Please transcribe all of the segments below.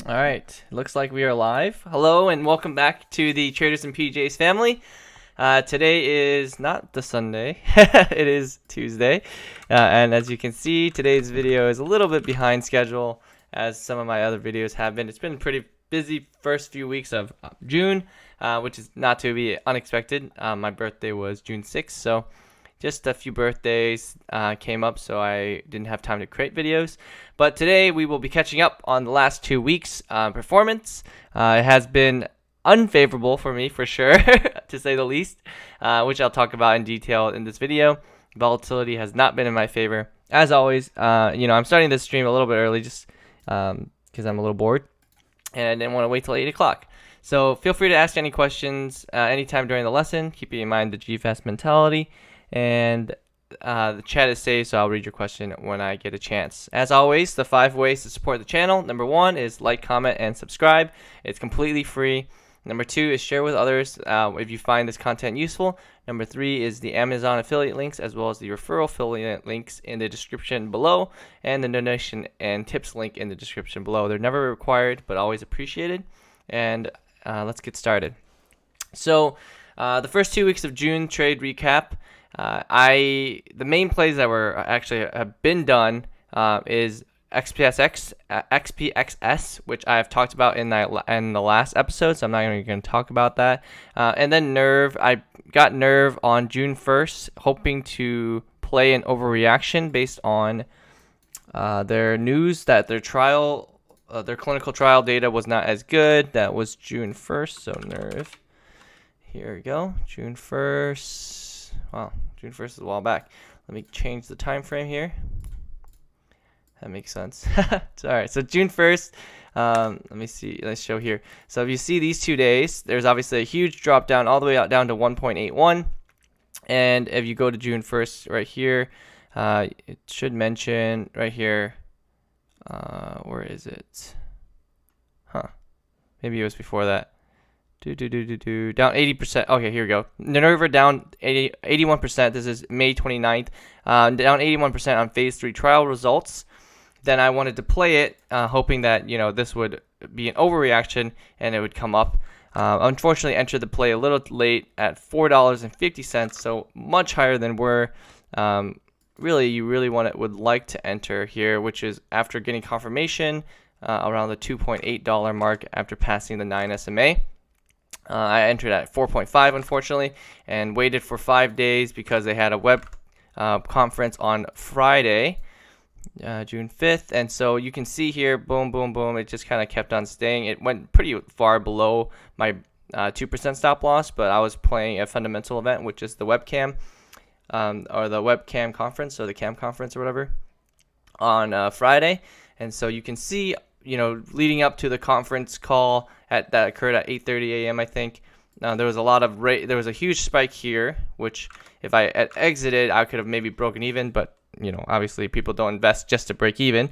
All right, looks like we are live. Hello and welcome back to the Traders and PJs family. Today is not the Sunday, it is Tuesday. And as you can see, today's video is a little bit behind schedule as some of my other videos have been. It's been a pretty busy first few weeks of June, which is not to be unexpected. My birthday was June 6th, so just a few birthdays came up, so I didn't have time to create videos. But today we will be catching up on the last 2 weeks' performance. It has been unfavorable for me, for sure, to say the least, which I'll talk about in detail in this video. Volatility has not been in my favor. As always, I'm starting this stream a little bit early just because I'm a little bored, and I didn't want to wait till 8 o'clock. So feel free to ask any questions anytime during the lesson, keeping in mind the GFAST mentality. And the chat is saved, so I'll read your question when I get a chance. As always, the 5 ways to support the channel. Number 1 is like, comment, and subscribe. It's completely free. Number 2 is share with others if you find this content useful. Number 3 is the Amazon affiliate links, as well as the referral affiliate links in the description below, and the donation and tips link in the description below. They're never required, but always appreciated. And let's get started. So the first 2 weeks of June trade recap. The main plays that were actually have been done is XPXS, which I have talked about in the last episode, so I'm not even going to talk about that. And then Nerve, I got Nerve on June 1st, hoping to play an overreaction based on their news that their clinical trial data was not as good. That was June 1st, so Nerve. Here we go, June 1st. Wow, June 1st is a while back. Let me change the time frame here. That makes sense. All right, so June 1st, let me see. Let's show here. So if you see these 2 days, there's obviously a huge drop down all the way out down to 1.81. And if you go to June 1st right here, it should mention right here. Where is it? Maybe it was before that. Down 80%. Okay, here we go. Nerve down 81%. This is May 29th. Down 81% on phase 3 trial results. Then I wanted to play it, hoping that this would be an overreaction and it would come up. Unfortunately, entered the play a little late at $4.50, so much higher than where you really would like to enter here, which is after getting confirmation around the $2.8 mark after passing the 9 SMA. I entered at 4.5, unfortunately, and waited for 5 days because they had a web conference on Friday, June 5th. And so you can see here, boom, boom, boom, it just kind of kept on staying. It went pretty far below my 2% stop loss, but I was playing a fundamental event, which is the webcam or the webcam conference or the cam conference or whatever on Friday. And so you can see, leading up to the conference call that occurred at 8:30 a.m. I think there was a huge spike here, which if I had exited, I could have maybe broken even, but obviously people don't invest just to break even.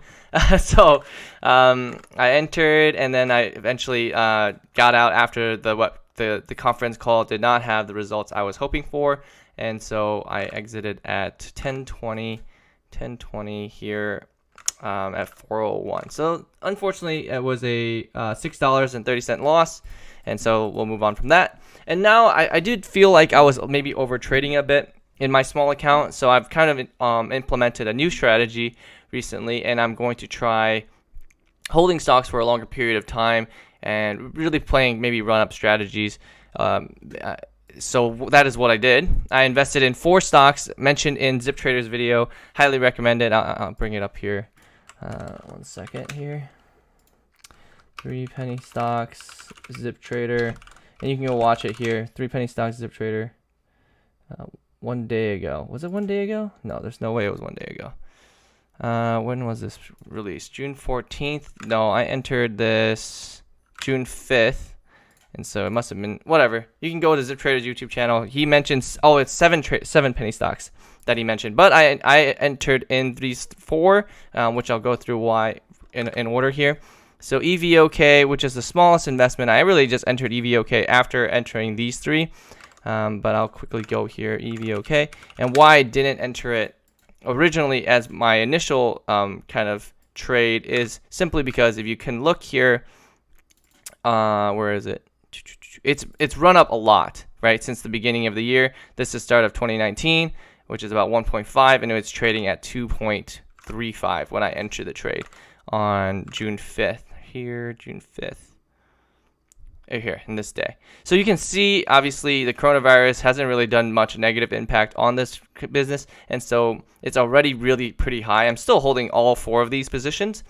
So I entered, and then I eventually got out after the conference call did not have the results I was hoping for, and so I exited at 10:20 here. At 401. So unfortunately it was a $6.30 loss, and so we'll move on from that. And now I did feel like I was maybe over trading a bit in my small account, so I've kind of implemented a new strategy recently, and I'm going to try holding stocks for a longer period of time and really playing maybe run-up strategies. So that is what I did. I invested in 4 stocks mentioned in Zip Trader's video. Highly recommend it. I'll bring it up here. 1 second here. 3 penny stocks, Zip Trader, and you can go watch it here. 3 penny stocks, Zip Trader. 1 day ago. Was it 1 day ago? No, there's no way it was 1 day ago. When was this released? June 14th? No, I entered this June 5th. And so it must have been whatever. You can go to Zip Trader's YouTube channel. He mentions it's 7 penny stocks that he mentioned, but I entered in these 4, which I'll go through why in order here. So EVOK, which is the smallest investment, I really just entered EVOK after entering these 3, but I'll quickly go here. EVOK, and why I didn't enter it originally as my initial kind of trade is simply because if you can look here where is it? It's run up a lot, right, since the beginning of the year. This is start of 2019, which is about 1.5, and it's trading at 2.35 when I entered the trade on June 5th. Here, June 5th. Here in this day. So you can see, obviously, the coronavirus hasn't really done much negative impact on this business, and so it's already really pretty high. I'm still holding all 4 of these positions,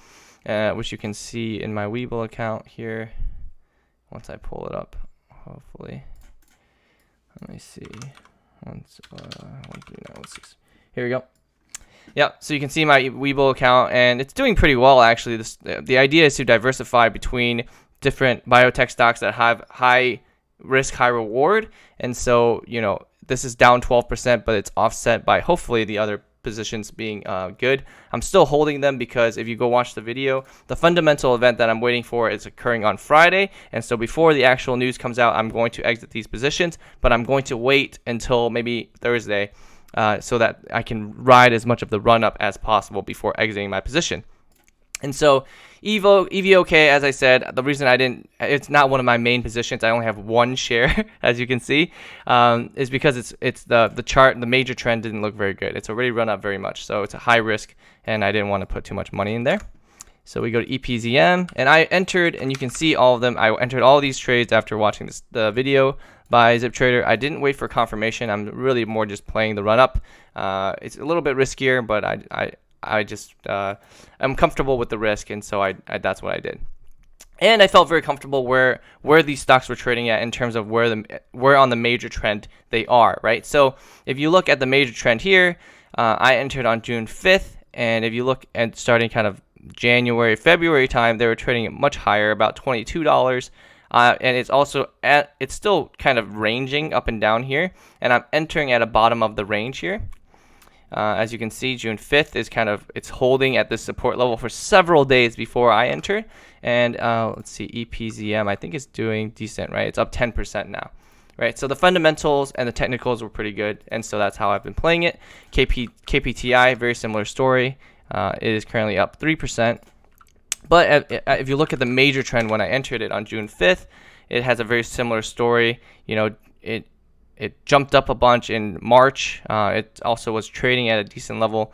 which you can see in my Webull account here. Once I pull it up, hopefully. Let me see. 13916. Here we go. Yeah, so you can see my Webull account, and it's doing pretty well, actually. The idea is to diversify between different biotech stocks that have high risk, high reward. And so, this is down 12%, but it's offset by hopefully the other positions being good. I'm still holding them because if you go watch the video, the fundamental event that I'm waiting for is occurring on Friday. And so before the actual news comes out, I'm going to exit these positions, but I'm going to wait until maybe Thursday so that I can ride as much of the run up as possible before exiting my position. And so EVOK, as I said, the reason it's not one of my main positions, I only have 1 share, as you can see, is because it's the chart, the major trend didn't look very good. It's already run up very much, so it's a high risk, and I didn't want to put too much money in there. So we go to EPZM, and I entered, and you can see all of them. I entered all of these trades after watching the video by ZipTrader. I didn't wait for confirmation. I'm really more just playing the run up. It's a little bit riskier, but I just I'm comfortable with the risk, and so that's what I did. And I felt very comfortable where these stocks were trading at in terms of where on the major trend they are, right? So if you look at the major trend here, I entered on June 5th, and if you look at starting kind of January, February time, they were trading at much higher, about $22. And it's still kind of ranging up and down here, and I'm entering at a bottom of the range here. As you can see, June 5th is it's holding at this support level for several days before I enter. And let's see, EPZM I think is doing decent, right? It's up 10% now, right? So the fundamentals and the technicals were pretty good, and so that's how I've been playing it. KPTI, very similar story. It is currently up 3%. But if you look at the major trend when I entered it on June 5th, it has a very similar story. It jumped up a bunch in March. It also was trading at a decent level,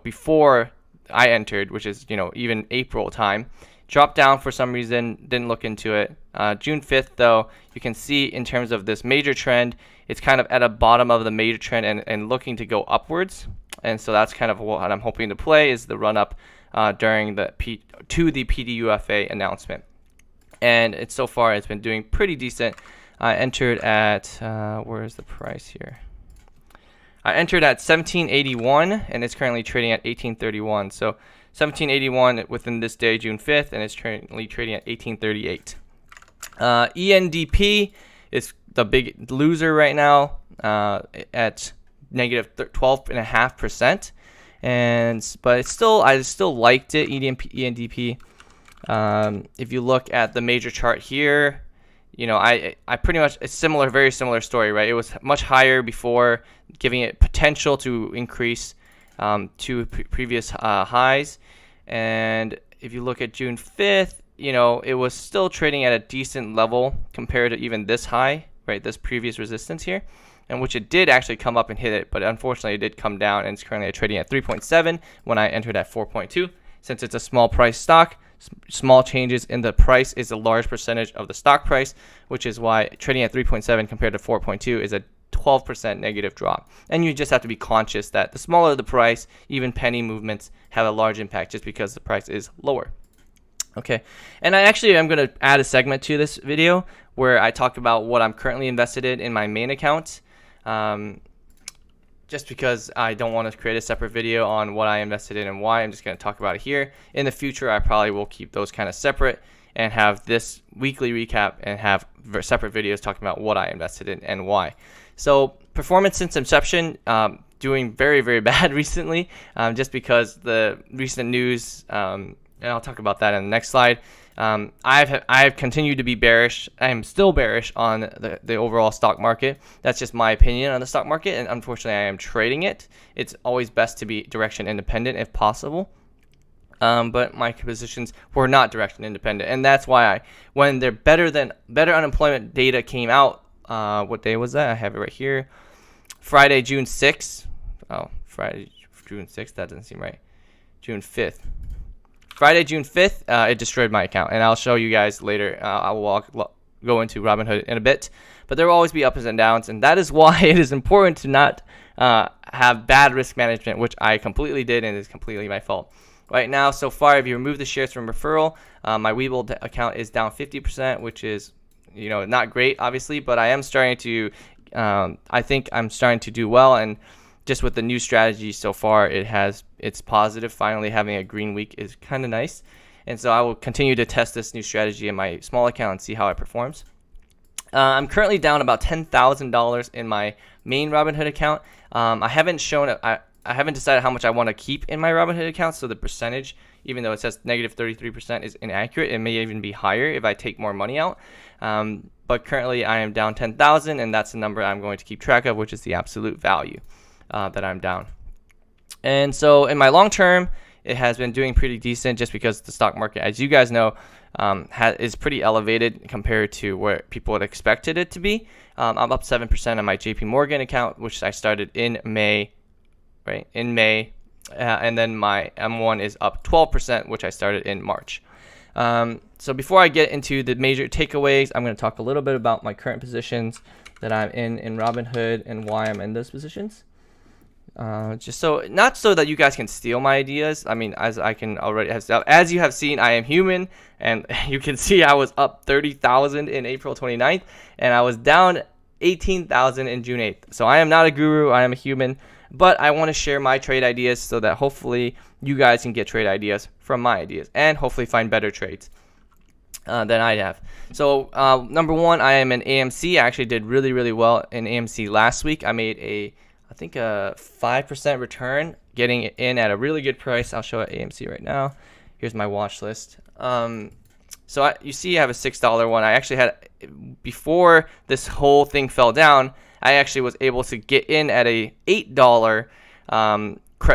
before I entered, which is, even April time. Dropped down for some reason, didn't look into it. June 5th, though, you can see in terms of this major trend, it's kind of at a bottom of the major trend and looking to go upwards. And so that's kind of what I'm hoping to play, is the run up during the PDUFA announcement. And so far it's been doing pretty decent. I entered at, where is the price here? I entered at 1781, and it's currently trading at 1831. So 1781 within this day, June 5th, and it's currently trading at 1838. ENDP is the big loser right now at negative 12.5%. But I still liked it, ENDP. If you look at the major chart here, I pretty much, it's very similar story, right? It was much higher before, giving it potential to increase to previous highs. And if you look at June 5th, it was still trading at a decent level compared to even this high, right? This previous resistance here, and which it did actually come up and hit it, but unfortunately it did come down, and it's currently trading at 3.7 when I entered at 4.2. Since it's a small price stock, small changes in the price is a large percentage of the stock price, which is why trading at 3.7 compared to 4.2 is a 12% negative drop. And you just have to be conscious that the smaller the price, even penny movements have a large impact just because the price is lower. Okay, and I'm going to add a segment to this video where I talk about what I'm currently invested in my main account. Just because I don't want to create a separate video on what I invested in and why. I'm just going to talk about it here. In the future, I probably will keep those kind of separate and have this weekly recap and have separate videos talking about what I invested in and why. So performance since inception, doing very, very bad recently, just because the recent news, and I'll talk about that in the next slide. I've continued to be bearish. I am still bearish on the overall stock market. That's just my opinion on the stock market, and unfortunately I am trading it. It's always best to be direction independent if possible. But my positions were not direction independent, and that's why when their better unemployment data came out, what day was that? I have it right here, Friday, June 6th. Oh, Friday, June 6th. That doesn't seem right. June 5th. Friday, June 5th. It destroyed my account, and I'll show you guys later. I will go into Robinhood in a bit, but there will always be ups and downs, and that is why it is important to not have bad risk management, which I completely did, and is completely my fault. Right now, so far, if you remove the shares from referral, my Webull account is down 50%, which is, not great, obviously, but I am starting to, I think I'm starting to do well, and just with the new strategy so far, it's positive. Finally, having a green week is kind of nice, and so I will continue to test this new strategy in my small account and see how it performs. I'm currently down about $10,000 in my main Robinhood account. I haven't decided how much I want to keep in my Robinhood account, so the percentage, even though it says negative 33%, is inaccurate. It may even be higher if I take more money out. But currently, I am down 10,000, and that's the number I'm going to keep track of, which is the absolute value that I'm down. And so in my long term, it has been doing pretty decent, just because the stock market, as you guys know, is pretty elevated compared to where people had expected it to be. I'm up 7% on my JP Morgan account, which I started in May. Right, in May, and then my M1 is up 12%, which I started in March. So before I get into the major takeaways, I'm going to talk a little bit about my current positions that I'm in Robinhood and why I'm in those positions. Just so, not so that you guys can steal my ideas. I mean, as you have seen, I am human, and you can see I was up 30,000 in April 29th, and I was down 18,000 in June 8th. So I am not a guru. I am a human. But I want to share my trade ideas so that hopefully you guys can get trade ideas from my ideas and hopefully find better trades than I have. So number one, I am in AMC. I actually did really, really well in AMC last week. I made I think a 5% return, getting it in at a really good price. I'll show it AMC right now. Here's my watch list. So you see I have a $6 one. I actually had, before this whole thing fell down, I actually was able to get in at a $8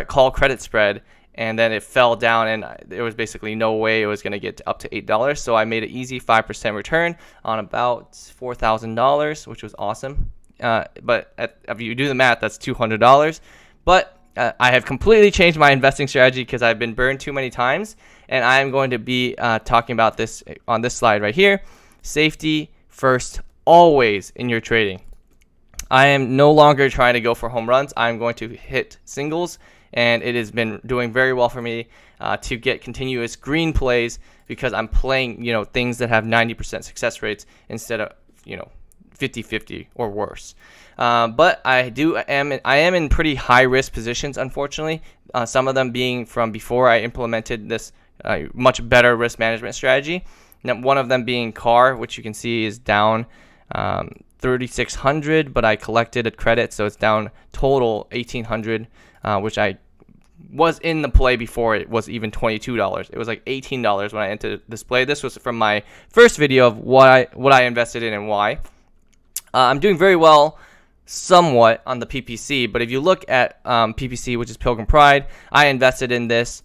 call credit spread, and then it fell down, and there was basically no way it was going to get up to $8. So I made an easy 5% return on about $4,000, which was awesome. But if you do the math, that's $200. But I have completely changed my investing strategy because I've been burned too many times, and I am going to be talking about this on this slide right here. Safety first, always in your trading. I am no longer trying to go for home runs. I'm going to hit singles, and it has been doing very well for me to get continuous green plays because I'm playing, things that have 90% success rates instead of, 50-50 or worse. But I am in pretty high risk positions, unfortunately. Some of them being from before I implemented this much better risk management strategy. Now, one of them being car, which you can see is down 3,600, but I collected a credit, so it's down total 1,800, which I was in the play before it was even $22. It was like $18 when I entered this play. This was from my first video of what I invested in and why. I'm doing very well somewhat on the PPC, but if you look at PPC, which is Pilgrim Pride, I invested in this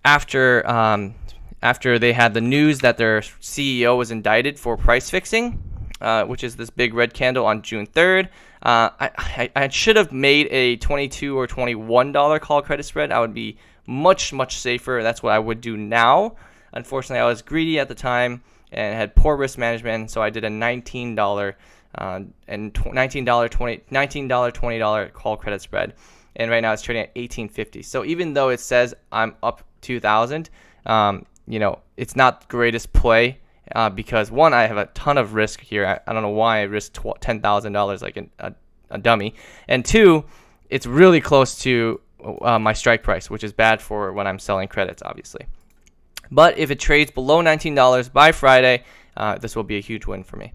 after they had the news that their CEO was indicted for price fixing, which is this big red candle on June 3rd. I should have made a $22 or $21 call credit spread. I would be much, much safer. That's what I would do now. Unfortunately, I was greedy at the time and had poor risk management, so I did a $19 and $20 call credit spread, and right now it's trading at $18.50. So even though it says I'm up 2,000, it's not the greatest play because one, I have a ton of risk here. I don't know why I risked $10,000 like a dummy, and two, it's really close to my strike price, which is bad for when I'm selling credits, obviously. But if it trades below $19 by Friday, this will be a huge win for me.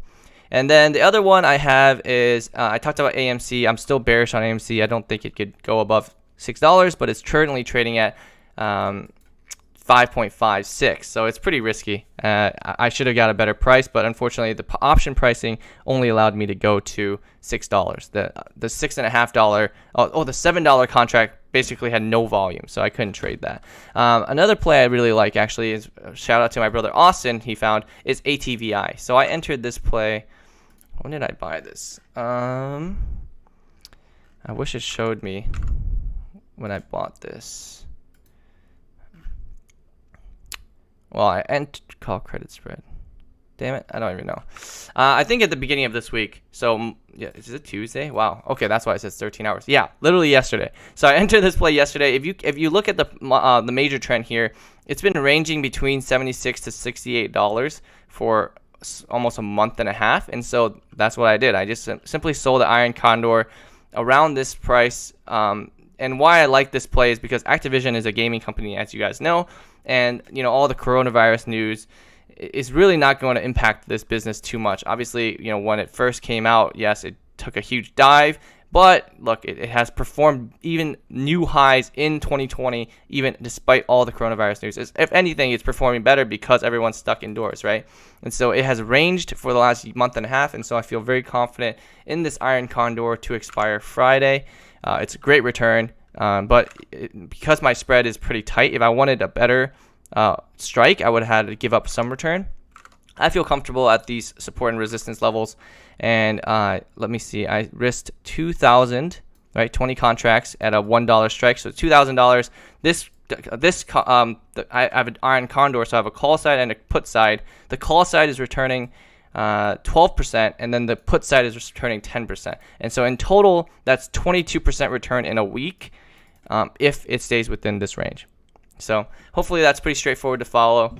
And then the other one I have is, I talked about AMC. I'm still bearish on AMC. I don't think it could go above $6, but it's currently trading at 5.56. So it's pretty risky. I should have got a better price, but unfortunately the option pricing only allowed me to go to $6. The $6.50, the $7 contract basically had no volume, so I couldn't trade that. Another play I really like, actually, is shout out to my brother Austin, he found, is ATVI. So I entered this play. When did I buy this? I wish it showed me when I bought this. Well, I entered call credit spread. Damn it, I don't even know. I think at the beginning of this week. So yeah, is it Tuesday? Wow. Okay, that's why it says 13 hours. Yeah, literally yesterday. So I entered this play yesterday. If you look at the major trend here, it's been ranging between $76 to $68 for almost a month and a half, and so that's what I did. I just simply sold the Iron Condor around this price. And why I like this play is because Activision is a gaming company, as you guys know, and all the coronavirus news is really not going to impact this business too much. Obviously, when it first came out, yes, it took a huge dive, but look, it has performed even new highs in 2020, even despite all the coronavirus news. If anything, it's performing better because everyone's stuck indoors, right? And so it has ranged for the last month and a half, and so I feel very confident in this Iron Condor to expire Friday. It's a great return, but because my spread is pretty tight, if I wanted a better strike, I would have had to give up some return. I feel comfortable at these support and resistance levels, and let me see. I risked 2,000, right? 20 contracts at a $1 strike, so $2,000. I have an Iron Condor, so I have a call side and a put side. The call side is returning 12%, and then the put side is returning 10%. And so in total, that's 22% return in a week if it stays within this range. So hopefully that's pretty straightforward to follow.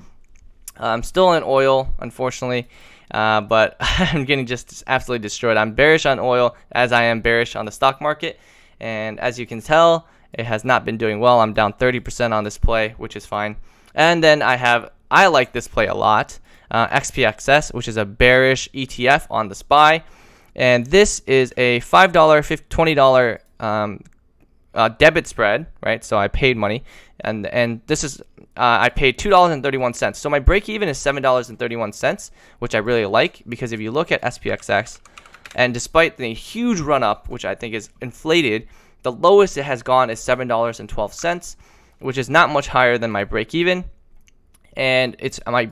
I'm still in oil, unfortunately, but I'm getting just absolutely destroyed. I'm bearish on oil as I am bearish on the stock market, and as you can tell, it has not been doing well. I'm down 30% on this play, which is fine. And then I like this play a lot, XPXS, which is a bearish ETF on the SPY, and this is a $5, $20 debit spread, right? So I paid money, and this is I paid $2.31. So my break even is $7.31, which I really like, because if you look at SPXX, and despite the huge run up, which I think is inflated, the lowest it has gone is $7.12, which is not much higher than my break even. And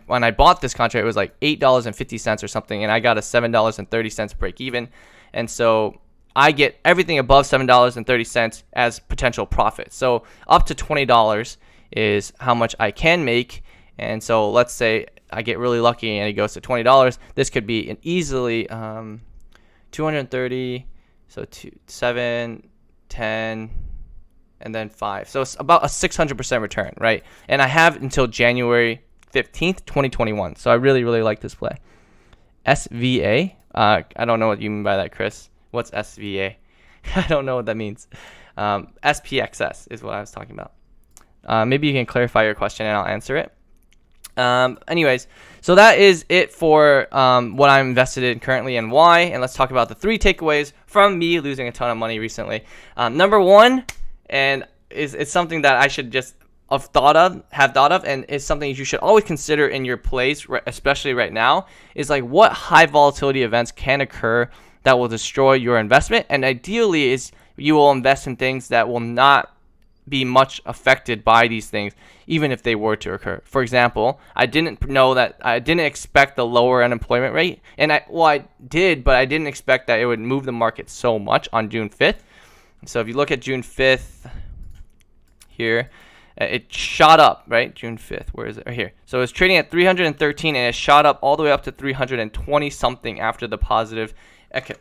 when I bought this contract, it was like $8.50 or something, and I got a $7.30 break even, and so I get everything above $7.30 as potential profit. So up to $20 is how much I can make. And so let's say I get really lucky and it goes to $20. This could be an easily 230, so 7, 10, and then 5. So it's about a 600% return, right? And I have until January 15th, 2021. So I really, really like this play. SVA. I don't know what you mean by that, Chris. What's SVA? I don't know what that means. SPXS is what I was talking about. Maybe you can clarify your question and I'll answer it. Anyways, so that is it for what I'm invested in currently and why. And let's talk about the 3 takeaways from me losing a ton of money recently. Number 1, and it's something that I should just have thought of, and it's something you should always consider in your plays, especially right now, is like what high volatility events can occur that will destroy your investment. And ideally is you will invest in things that will not be much affected by these things, even if they were to occur. For example, I didn't expect the lower unemployment rate, and I did, but I didn't expect that it would move the market so much on June 5th. So if you look at June 5th here, it shot up, right? June 5th, where is it? Right here. So it's trading at 313, and it shot up all the way up to 320 something after the positive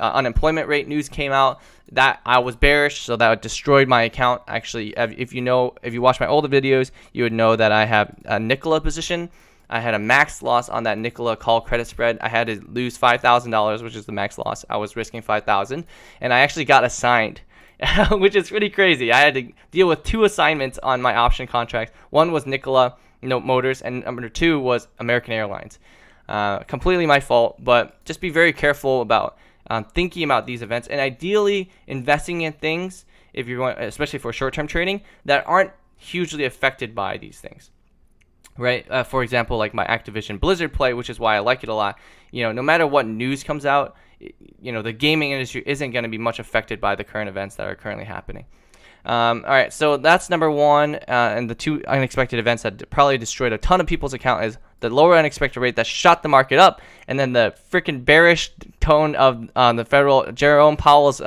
unemployment rate news came out. That I was bearish, so that destroyed my account. Actually, if you watch my older videos, you would know that I have a Nikola position. I had a max loss on that Nikola call credit spread. I had to lose $5,000, which is the max loss. I was risking $5,000, and I actually got assigned, which is pretty crazy. I had to deal with 2 assignments on my option contract. One was Nikola Motors, and number 2 was American Airlines. Completely my fault, but just be very careful about thinking about these events, and ideally investing in things, if you're going, especially for short-term trading, that aren't hugely affected by these things, right? For example, like my Activision Blizzard play, which is why I like it a lot. No matter what news comes out, the gaming industry isn't going to be much affected by the current events that are currently happening. All right, so that's number one, and the two unexpected events that probably destroyed a ton of people's account is the lower unexpected rate that shot the market up, and then the freaking bearish tone of the Federal Jerome Powell's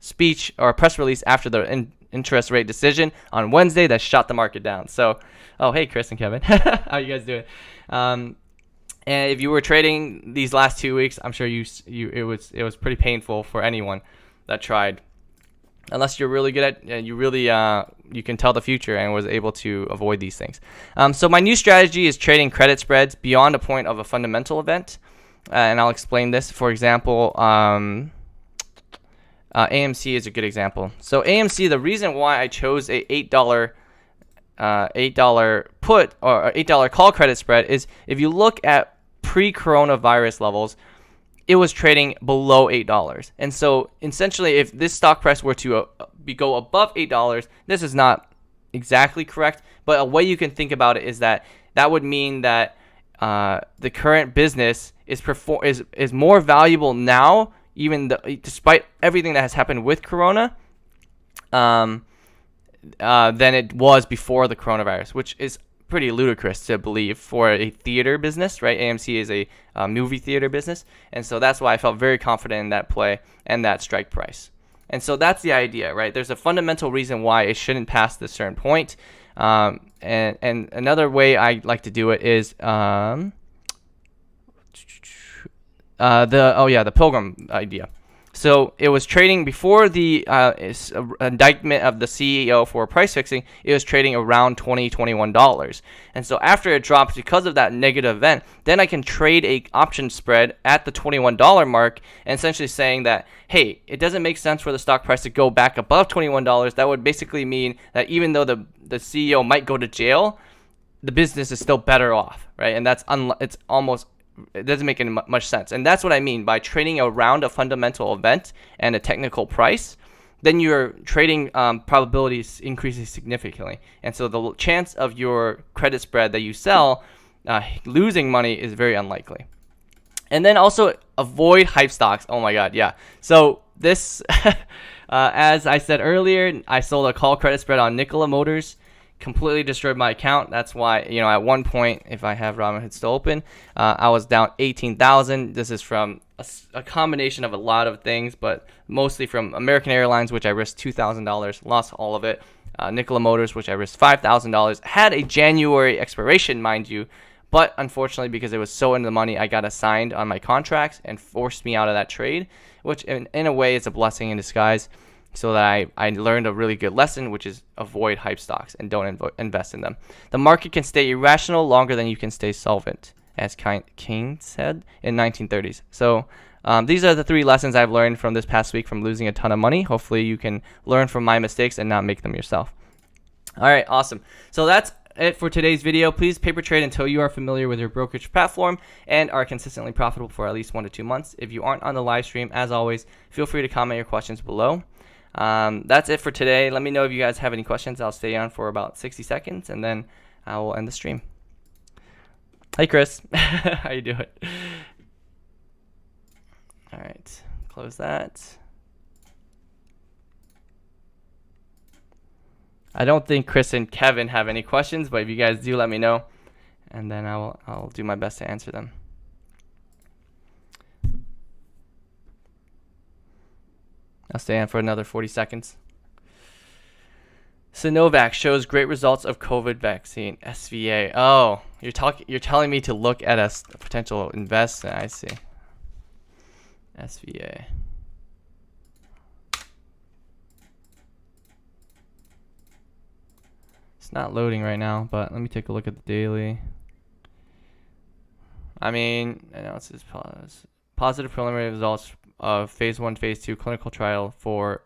speech or press release after the interest rate decision on Wednesday that shot the market down. So, oh hey Chris and Kevin, how you guys doing? And if you were trading these last 2 weeks, I'm sure it was pretty painful for anyone that tried. Unless you're really good at, you can tell the future and was able to avoid these things. So my new strategy is trading credit spreads beyond a point of a fundamental event, and I'll explain this. For example, AMC is a good example. So AMC, the reason why I chose a $8 put or $8 call credit spread is if you look at pre-coronavirus levels, it was trading below $8. And so essentially, if this stock price were to go above $8, this is not exactly correct, but a way you can think about it is that would mean that the current business is more valuable now, despite everything that has happened with Corona, than it was before the coronavirus, which is pretty ludicrous to believe for a theater business, right? AMC is a movie theater business, and so that's why I felt very confident in that play and that strike price. And so that's the idea, right? There's a fundamental reason why it shouldn't pass this certain point, and another way I like to do it is the Pilgrim idea. So it was trading before the indictment of the CEO for price fixing. It was trading around $21. And so after it dropped because of that negative event, then I can trade a option spread at the $21 mark, and essentially saying that, hey, it doesn't make sense for the stock price to go back above $21. That would basically mean that even though the CEO might go to jail, the business is still better off, right? And it doesn't make any much sense. And that's what I mean by trading around a fundamental event and a technical price. Then your trading probabilities increases significantly. And so the chance of your credit spread that you sell losing money is very unlikely. And then also avoid hype stocks. Oh my God, yeah. So this, as I said earlier, I sold a call credit spread on Nikola Motors. Completely destroyed my account. That's why, at one point, if I have Robinhood still open, I was down 18,000. This is from a combination of a lot of things, but mostly from American Airlines, which I risked $2,000, lost all of it. Nikola Motors, which I risked $5,000, had a January expiration, mind you, but unfortunately, because it was so in the money, I got assigned on my contracts and forced me out of that trade, which in a way is a blessing in disguise. So that I learned a really good lesson, which is avoid hype stocks and don't invest in them. The market can stay irrational longer than you can stay solvent, as King said in 1930s. So these are the 3 lessons I've learned from this past week from losing a ton of money. Hopefully you can learn from my mistakes and not make them yourself. All right, awesome. So that's it for today's video. Please paper trade until you are familiar with your brokerage platform and are consistently profitable for at least 1 to 2 months. If you aren't on the live stream, as always, feel free to comment your questions below. That's it for today. Let me know if you guys have any questions. I'll stay on for about 60 seconds and then I will end the stream. Hey Chris, how you doing? All right, close that. I don't think Chris and Kevin have any questions, but if you guys do, let me know, and then I'll do my best to answer them. I'll stay on for another 40 seconds. Sinovac shows great results of COVID vaccine. SVA. Oh, you're telling me to look at a potential investment. I see. SVA. It's not loading right now, but let me take a look at the daily. I mean, analysis positive preliminary results of phase 1, phase 2 clinical trial for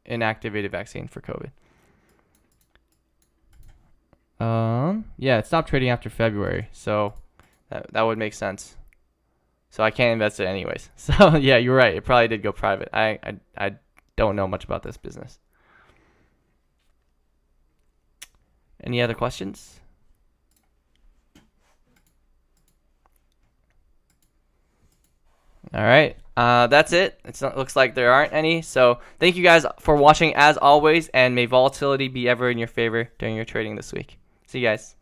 inactivated vaccine for COVID. Yeah, it stopped trading after February, so that would make sense. So I can't invest it anyways. So yeah, you're right. It probably did go private. I don't know much about this business. Any other questions? All right. That's it. Looks like there aren't any. So thank you guys for watching as always, and may volatility be ever in your favor during your trading this week. See you guys.